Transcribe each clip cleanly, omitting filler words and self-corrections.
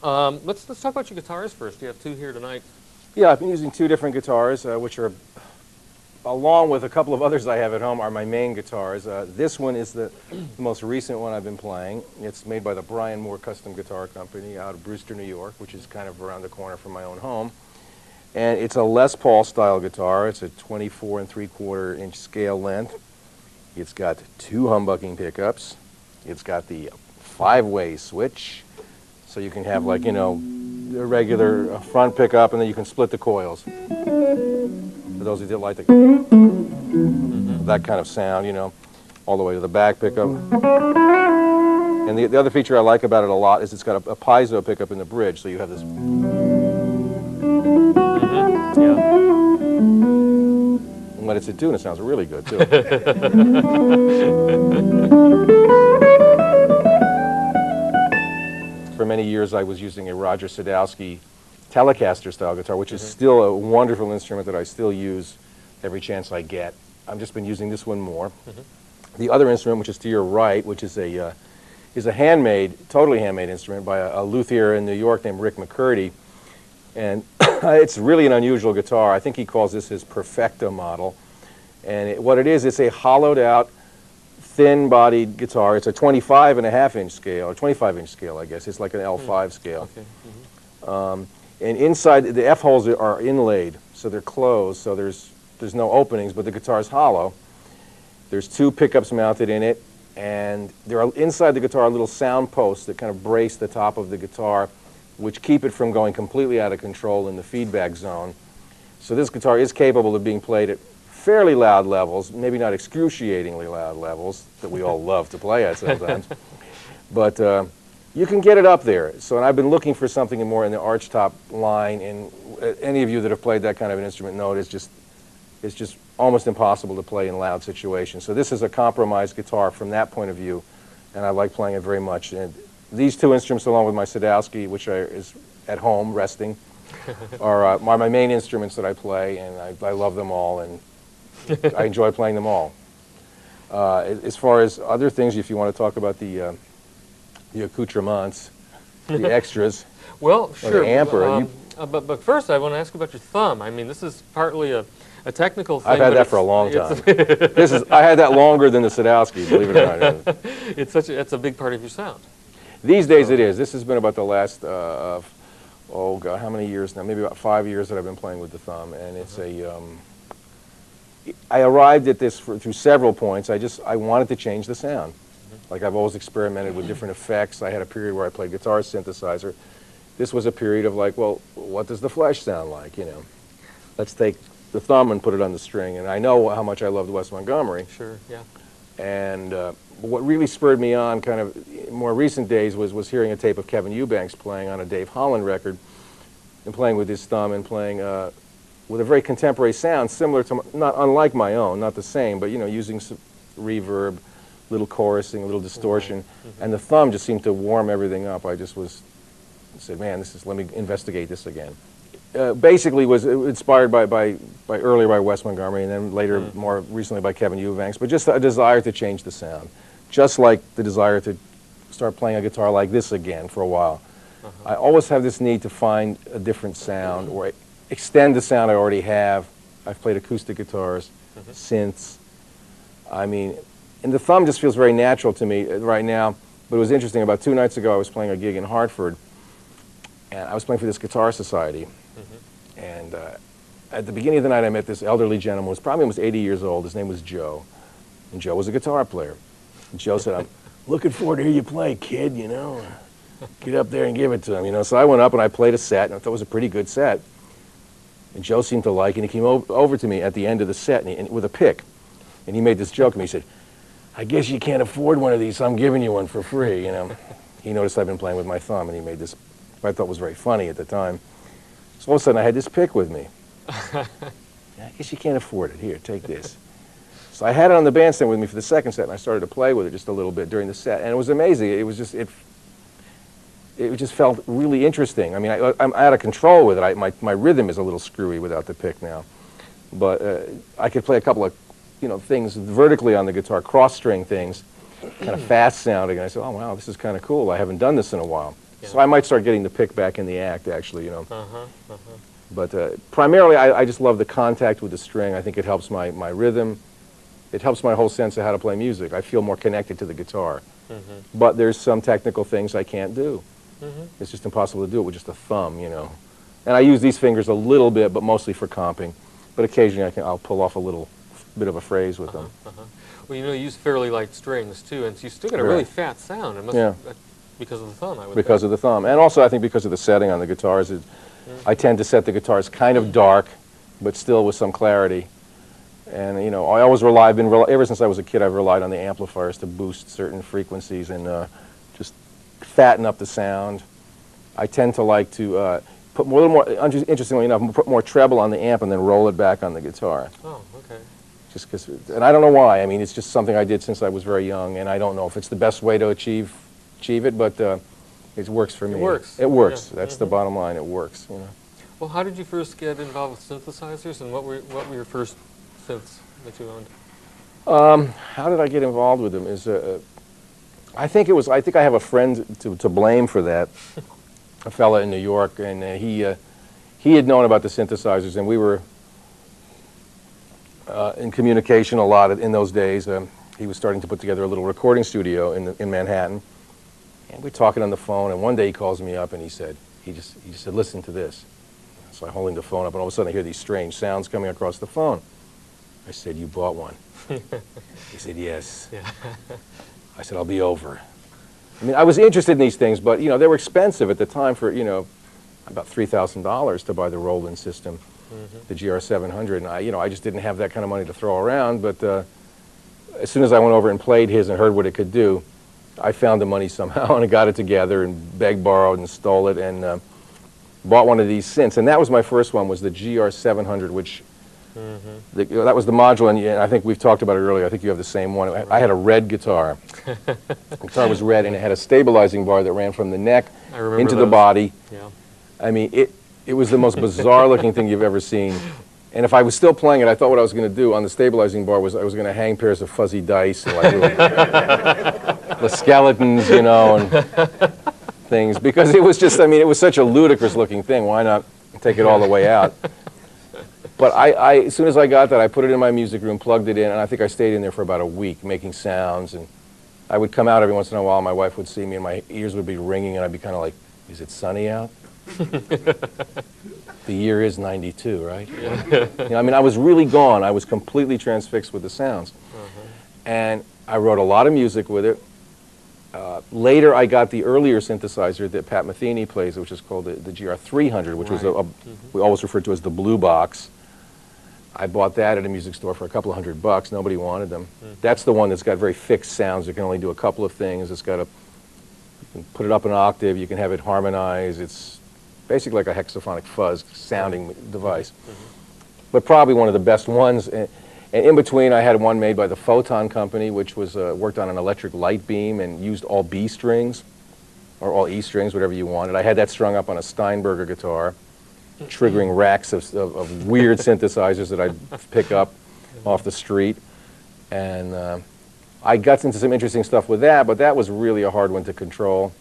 Let's talk about your guitars first. You have two here tonight. Yeah, I've been using two different guitars, which are, along with a couple of others I have at home, are my main guitars. This one is the most recent one I've been playing. It's made by the Brian Moore Custom Guitar Company out of Brewster, New York, which is kind of around the corner from my own home. And it's a Les Paul style guitar. It's a 24 3/4 inch scale length. It's got two humbucking pickups. It's got the 5-way switch, so you can have, like, you know, a regular front pickup, and then you can split the coils. For those who did like that kind of sound, you know, all the way to the back pickup. And the other feature I like about it a lot is it's got a piezo pickup in the bridge, so you have this. Yeah. And when it's a tune, it sounds really good, too. For many years, I was using a Roger Sadowski Telecaster style guitar, which is still a wonderful instrument that I still use every chance I get. I've just been using this one more. The other instrument, which is to your right, which is a handmade, totally handmade instrument by a luthier in New York named Rick McCurdy. And it's really an unusual guitar. I think he calls this his Perfecta model. And what it is, it's a hollowed out, thin-bodied guitar. It's a 25.5-inch scale, or 25-inch scale, I guess. It's like an L5 scale. Okay. And inside, the F-holes are inlaid, so they're closed, so there's no openings, but the guitar's hollow. There's two pickups mounted in it, and there are inside the guitar little sound posts that kind of brace the top of the guitar, which keep it from going completely out of control in the feedback zone. So this guitar is capable of being played at fairly loud levels, maybe not excruciatingly loud levels that we all love to play at sometimes, but you can get it up there. So, and I've been looking for something more in the archtop line, and any of you that have played that kind of an instrument know it's just almost impossible to play in loud situations. So this is a compromised guitar from that point of view, and I like playing it very much. And these two instruments, along with my Sadowski, which is at home resting, are my main instruments that I play, and I love them all, and I enjoy playing them all. As far as other things, if you want to talk about the accoutrements, the extras, Well, sure. the amper. But first, I want to ask about your thumb. I mean, this is partly a technical thing. I've had that for a long time. I had that longer than the Sadowski, believe it or not. It's a big part of your sound. These days it is. This has been about the last, oh God, how many years now? Maybe about 5 years that I've been playing with the thumb, and it's I arrived at this through several points. I wanted to change the sound. Like, I've always experimented with different effects. I had a period where I played guitar synthesizer. This was a period of, like, well, what does the flesh sound like, you know? Let's take the thumb and put it on the string. And I know how much I loved Wes Montgomery. Sure, yeah. And what really spurred me on kind of in more recent days was hearing a tape of Kevin Eubanks playing on a Dave Holland record, and playing with his thumb, and playing with a very contemporary sound, similar to, not unlike my own, not the same, but, you know, using some reverb, little chorusing, a little distortion, and the thumb just seemed to warm everything up. I just said, man, let me investigate this again. Basically was inspired by earlier by Wes Montgomery, and then later, more recently, by Kevin Eubanks, but just a desire to change the sound, just like the desire to start playing a guitar like this again for a while. I always have this need to find a different sound, or extend the sound I already have. I've played acoustic guitars, synths. I mean, and the thumb just feels very natural to me right now. But it was interesting, about 2 nights ago I was playing a gig in Hartford, and I was playing for this Guitar Society. And at the beginning of the night I met this elderly gentleman who was probably almost 80 years old. His name was Joe. And Joe was a guitar player. And Joe said, I'm looking forward to hear you play, kid, you know. Get up there and give it to him, you know. So I went up and I played a set, and I thought it was a pretty good set. And Joe seemed to like it, and he came over to me at the end of the set and with a pick. And he made this joke to me. He said, I guess you can't afford one of these, so I'm giving you one for free, you know. He noticed I'd been playing with my thumb, and he made this, I thought was very funny at the time. So all of a sudden I had this pick with me. I guess you can't afford it. Here, take this. So I had it on the bandstand with me for the second set, and I started to play with it just a little bit during the set, and it was amazing. It was just, it just felt really interesting. I mean, I'm out of control with it. My rhythm is a little screwy without the pick now. But I could play a couple of, you know, things vertically on the guitar, cross-string things, kind of fast sounding. And I said, oh, wow, this is kind of cool. I haven't done this in a while. Yeah. So I might start getting the pick back in the act, actually, you know. Uh-huh, uh-huh. But primarily, I just love the contact with the string. I think it helps my rhythm. It helps my whole sense of how to play music. I feel more connected to the guitar. Mm-hmm. But there's some technical things I can't do. Mm-hmm. It's just impossible to do it with just a thumb, you know. And I use these fingers a little bit, but mostly for comping. But occasionally I'll pull off a little bit of a phrase with them. Uh-huh. Well, you know, you use fairly light strings, too, and so you still get a Right. really fat sound. It must Yeah. because of the thumb, I would Because think. of the thumb. And also I think because of the setting on the guitars. I tend to set the guitars kind of dark, but still with some clarity. And, you know, I always ever since I was a kid, I've relied on the amplifiers to boost certain frequencies and just fatten up the sound. I tend to like to put a little more, interestingly enough, put more treble on the amp and then roll it back on the guitar. Oh, okay. Just because, and I don't know why. I mean, it's just something I did since I was very young, and I don't know if it's the best way to achieve it, but it works for me. It works. It works. Yeah. That's the bottom line. It works. You know. Well, how did you first get involved with synthesizers, and what were your first synths that you owned? How did I get involved with them? I think I have a friend to blame for that. A fella in New York, and he had known about the synthesizers, and we were in communication a lot in those days. He was starting to put together a little recording studio in Manhattan, and we're talking on the phone. And one day he calls me up, and he just said, "Listen to this." So I'm holding the phone up, and all of a sudden I hear these strange sounds coming across the phone. I said, "You bought one?" He said, "Yes." Yeah. I said, "I'll be over." I mean, I was interested in these things, but, you know, they were expensive at the time for, you know, about $3,000 to buy the Roland system, the GR700. And I just didn't have that kind of money to throw around. But as soon as I went over and played his and heard what it could do, I found the money somehow and I got it together and begged, borrowed, and stole it and bought one of these synths. And that was my first one, was the GR700, which that was the module, and I think we've talked about it earlier. I think you have the same one. I had a red guitar. The guitar was red, and it had a stabilizing bar that ran from the neck into the body. Yeah. I mean, it was the most bizarre-looking thing you've ever seen. And if I was still playing it, I thought what I was going to do on the stabilizing bar was I was going to hang pairs of fuzzy dice and like the skeletons, you know, and things. Because it was just, I mean, it was such a ludicrous-looking thing. Why not take it all the way out? But as soon as I got that, I put it in my music room, plugged it in, and I think I stayed in there for about a week making sounds. And I would come out every once in a while, my wife would see me, and my ears would be ringing, and I'd be kind of like, "Is it sunny out?" The year is 92, right? You know, I mean, I was really gone. I was completely transfixed with the sounds. And I wrote a lot of music with it. Later, I got the earlier synthesizer that Pat Metheny plays, which is called the GR300, which was we always referred to as the blue box. I bought that at a music store for a couple of $100. Nobody wanted them. That's the one that's got very fixed sounds. You can only do a couple of things. It's got you can put it up an octave. You can have it harmonize. It's basically like a hexaphonic fuzz sounding device. But probably one of the best ones. And in between, I had one made by the Photon Company, which was worked on an electric light beam and used all B strings, or all E strings, whatever you wanted. I had that strung up on a Steinberger guitar, triggering racks of weird synthesizers that I'd pick up off the street. And I got into some interesting stuff with that, but that was really a hard one to control.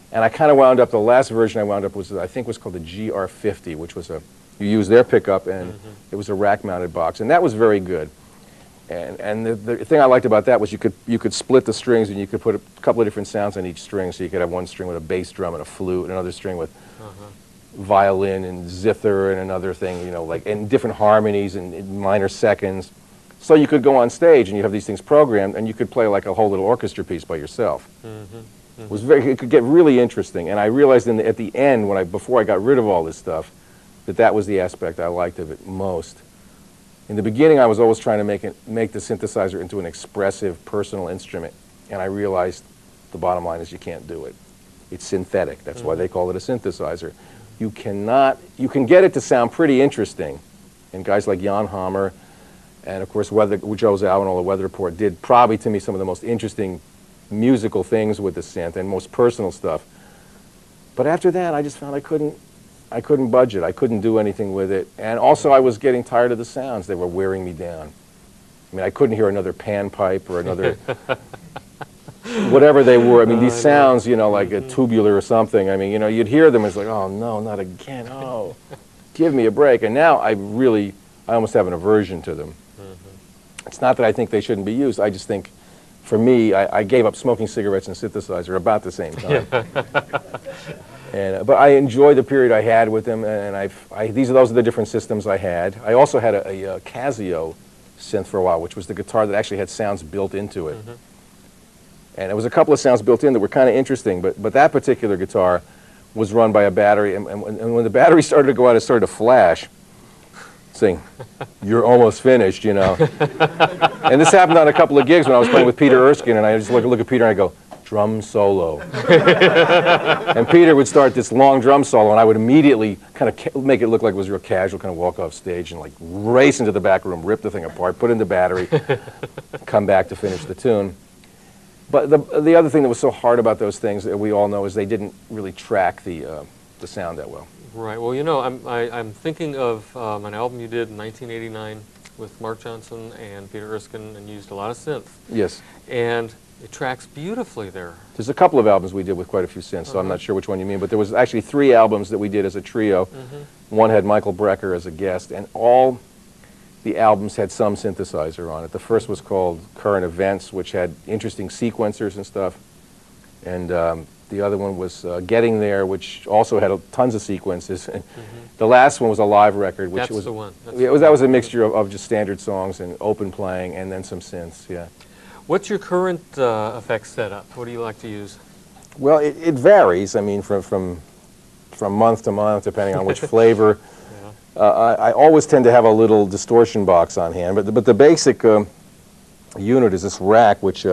And I kind of wound up, the last version I wound up was, I think was called the GR50, which was you use their pickup, and it was a rack-mounted box, and that was very good. And the thing I liked about that was you could split the strings, and you could put a couple of different sounds on each string, so you could have one string with a bass drum and a flute, and another string with violin and zither, and another thing, you know, like, and different harmonies and minor seconds. So you could go on stage, and you have these things programmed, and you could play like a whole little orchestra piece by yourself. It could get really interesting, and I realized at the end, before I got rid of all this stuff, that was the aspect I liked of it most. In the beginning, I was always trying to make the synthesizer into an expressive, personal instrument, and I realized the bottom line is you can't do it. It's synthetic. That's why they call it a synthesizer. You can get it to sound pretty interesting, and guys like Jan Hammer, and of course Joe Zawinul, the Weather Report, did probably to me some of the most interesting musical things with the synth and most personal stuff. But after that, I just found I couldn't budge it. I couldn't do anything with it. And also, I was getting tired of the sounds. They were wearing me down. I mean, I couldn't hear another panpipe or another whatever they were. I mean, these I know. sounds, you know, like a tubular or something. I mean, you know, you'd hear them, it's like, oh no, not again. Oh, give me a break. And now I almost have an aversion to them. It's not that I think they shouldn't be used. I just think, for me, I gave up smoking cigarettes and synthesizer about the same time. But I enjoy the period I had with them, and those are the different systems I had. I also had a Casio synth for a while, which was the guitar that actually had sounds built into it. And there was a couple of sounds built in that were kind of interesting, but that particular guitar was run by a battery, and when the battery started to go out, it started to flash, saying, "You're almost finished," you know. And this happened on a couple of gigs when I was playing with Peter Erskine, and I just look at Peter and I go, "Drum solo." And Peter would start this long drum solo, and I would immediately kind of make it look like it was real casual, kind of walk off stage and like race into the back room, rip the thing apart, put in the battery, come back to finish the tune. But the other thing that was so hard about those things that we all know is they didn't really track the sound that well. Right. Well, you know, I'm thinking of an album you did in 1989 with Mark Johnson and Peter Erskine, and used a lot of synth. Yes. And it tracks beautifully there. There's a couple of albums we did with quite a few synths, so I'm not sure which one you mean, but there was actually 3 albums that we did as a trio. One had Michael Brecker as a guest, and all the albums had some synthesizer on it. The first was called Current Events, which had interesting sequencers and stuff, and the other one was Getting There, which also had tons of sequences. The last one was a live record, which That's the one. That was a mixture of just standard songs and open playing, and then some synths. Yeah. What's your current effects setup? What do you like to use? Well, it varies. I mean, from month to month, depending on which flavor. I always tend to have a little distortion box on hand, but the basic unit is this rack, which,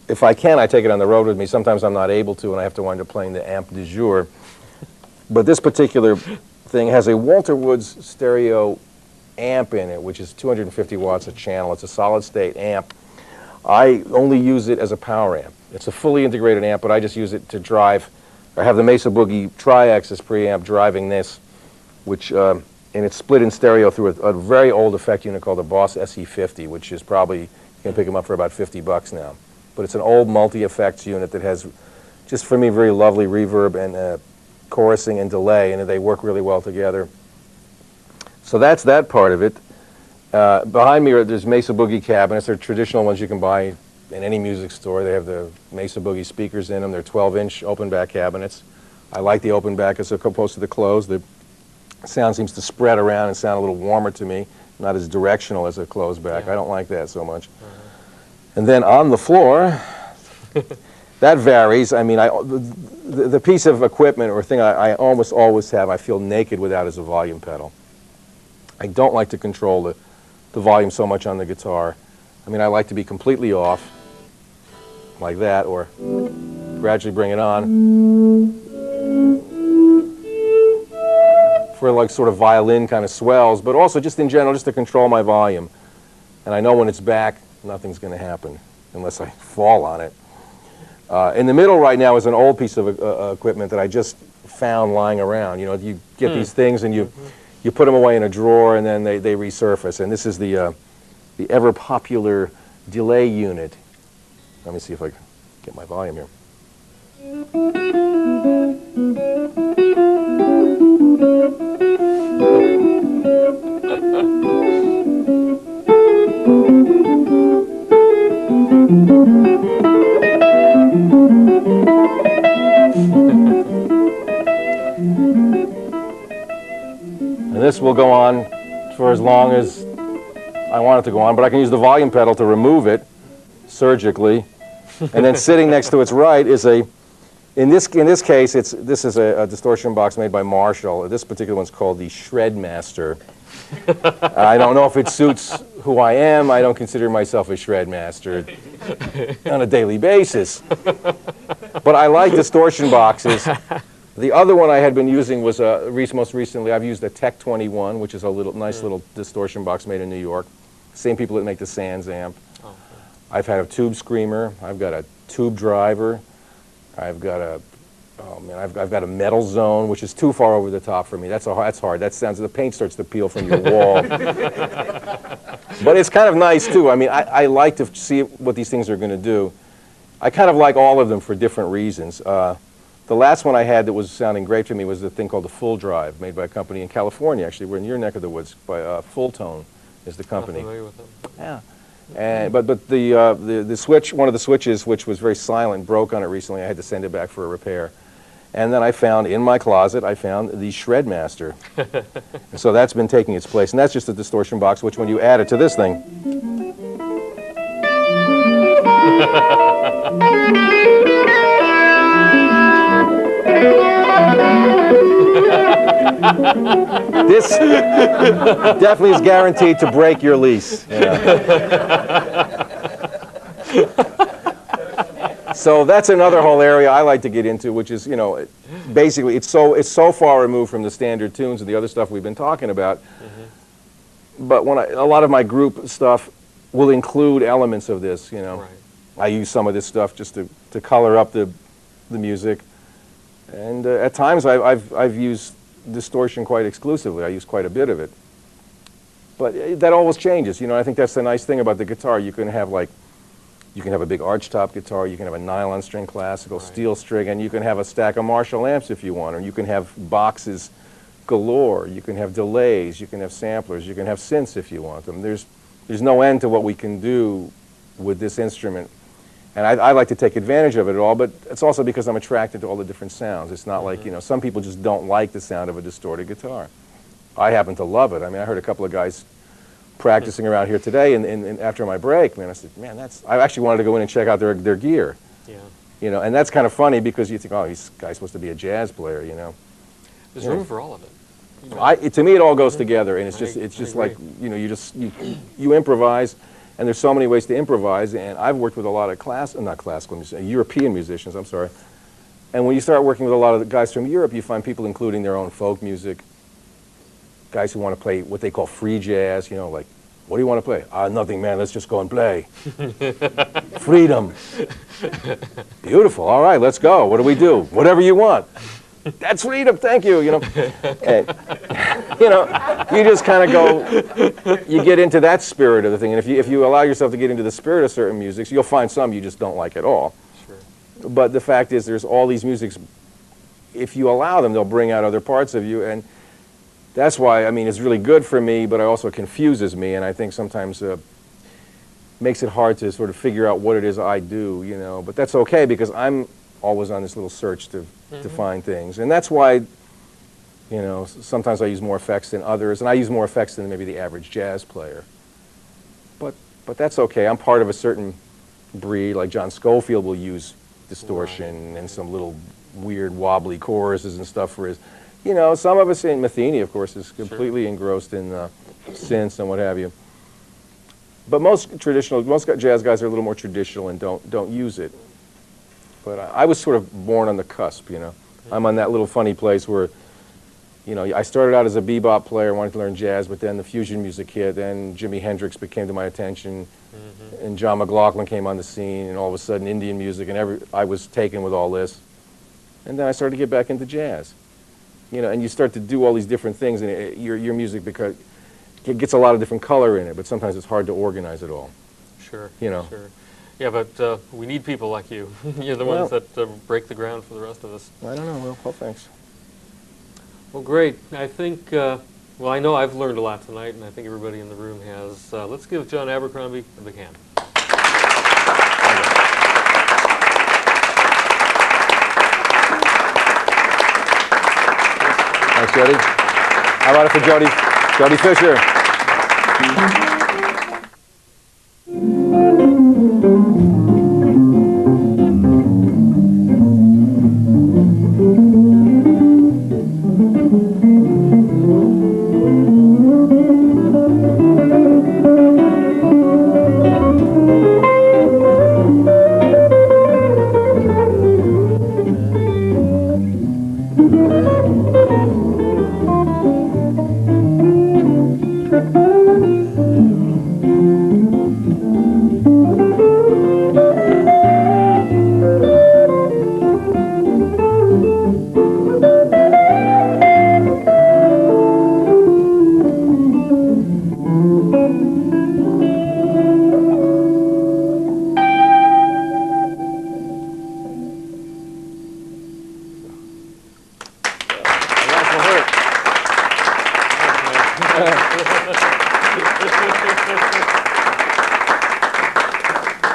if I can, I take it on the road with me. Sometimes I'm not able to, and I have to wind up playing the amp du jour. But this particular thing has a Walter Woods stereo amp in it, which is 250 watts a channel. It's a solid-state amp. I only use it as a power amp. It's a fully integrated amp, but I just use it to drive. I have the Mesa Boogie tri-axis preamp driving this, which, and it's split in stereo through a very old effect unit called the Boss SE50, which is probably, you can pick them up for about $50 now. But it's an old multi-effects unit that has, just for me, very lovely reverb and chorusing and delay, and they work really well together. So that's that part of it. Behind me there's Mesa Boogie cabinets. They're traditional ones you can buy in any music store. They have the Mesa Boogie speakers in them. They're 12-inch open back cabinets. I like the open back as opposed to the closed. The sound seems to spread around and sound a little warmer to me, not as directional as a closed back. Yeah. I don't like that so much. And then on the floor, that varies. I mean, the piece of equipment or thing I almost always have, I feel naked without, is a volume pedal. I don't like to control the volume so much on the guitar. I mean, I like to be completely off, like that, or gradually bring it on for like sort of violin kind of swells, but also just in general, just to control my volume. And I know when it's back, nothing's going to happen unless I fall on it. In the middle right now is an old piece of equipment that I just found lying around. You know, you get these things and you put them away in a drawer, and then they resurface. And this is the ever popular delay unit. Let me see if I can get my volume here. And this will go on for as long as I want it to go on, but I can use the volume pedal to remove it surgically. And then sitting next to its right is in this case, this is a distortion box made by Marshall. This particular one's called the Shredmaster. I don't know if it suits who I am. I don't consider myself a Shredmaster on a daily basis. But I like distortion boxes. The other one I had been using was, most recently, I've used a Tech 21, which is a nice little distortion box made in New York. Same people that make the Sands amp. Oh, okay. I've had a tube screamer. I've got a tube driver. I've got I've got a metal zone, which is too far over the top for me. That's hard. That sounds, the paint starts to peel from your wall. But it's kind of nice too. I mean, I like to see what these things are going to do. I kind of like all of them for different reasons. The last one I had that was sounding great to me was a thing called the Full Drive, made by a company in California. Actually, we're in your neck of the woods. By Full Tone is the company. I'm familiar with them. Yeah. And, but the switch, one of the switches, which was very silent, broke on it recently. I had to send it back for a repair. And then I found, in my closet, I found the Shredmaster. And so that's been taking its place. And that's just a distortion box, which when you add it to this thing, this definitely is guaranteed to break your lease. You know. So that's another whole area I like to get into, which is, you know, basically it's so far removed from the standard tunes and the other stuff we've been talking about. Mm-hmm. But when a lot of my group stuff will include elements of this, you know. Right. I use some of this stuff just to color up the music. And at times I've used distortion quite exclusively. I use quite a bit of it. But that always changes, you know. I think that's the nice thing about the guitar. You can have a big archtop guitar, you can have a nylon string classical, right, steel string, and you can have a stack of Marshall amps if you want, or you can have boxes galore, you can have delays, you can have samplers, you can have synths if you want them. There's no end to what we can do with this instrument. And I like to take advantage of it all, but it's also because I'm attracted to all the different sounds. It's not like, you know, some people just don't like the sound of a distorted guitar. I happen to love it. I mean, I heard a couple of guys practicing around here today, and after my break, man, I said, man, I actually wanted to go in and check out their gear. Yeah. You know, and that's kind of funny because you think, oh, this guy's supposed to be a jazz player, you know. There's room for all of it. To me, it all goes together, and it's just like, you know, you improvise, and there's so many ways to improvise, and I've worked with a lot of not classical musicians, European musicians, I'm sorry. And when you start working with a lot of the guys from Europe, you find people including their own folk music, guys who want to play what they call free jazz, you know, like, what do you want to play? Nothing, man, let's just go and play. Freedom. Beautiful, all right, let's go. What do we do? Whatever you want. That's freedom, thank you, you know. And, you know, you just kind of go, you get into that spirit of the thing, and if you allow yourself to get into the spirit of certain musics, you'll find some you just don't like at all. Sure. But the fact is, there's all these musics, if you allow them, they'll bring out other parts of you, and that's why, I mean, it's really good for me, but it also confuses me, and I think sometimes makes it hard to sort of figure out what it is I do, you know. But that's okay, because I'm always on this little search to find things. And that's why, you know, sometimes I use more effects than others, and I use more effects than maybe the average jazz player. But that's okay. I'm part of a certain breed, like John Scofield will use distortion and some little weird wobbly choruses and stuff for his, you know, some of us, in Matheny, of course, is completely engrossed in synths and what have you. But most jazz guys are a little more traditional and don't use it. But I was sort of born on the cusp, you know. I'm on that little funny place where, you know, I started out as a bebop player, wanted to learn jazz, but then the fusion music hit, then Jimi Hendrix became to my attention, and John McLaughlin came on the scene, and all of a sudden Indian music, and I was taken with all this. And then I started to get back into jazz. You know, and you start to do all these different things, and your music it gets a lot of different color in it, but sometimes it's hard to organize it all. Sure. You know. Sure. Yeah, but we need people like you. You're the ones that break the ground for the rest of us. I don't know. Well, thanks. Well, great. I think, well, I know I've learned a lot tonight, and I think everybody in the room has. Let's give John Abercrombie a big hand. Thanks, Jody. How about it for Jody Fisher?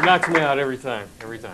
Knocks me out every time, every time.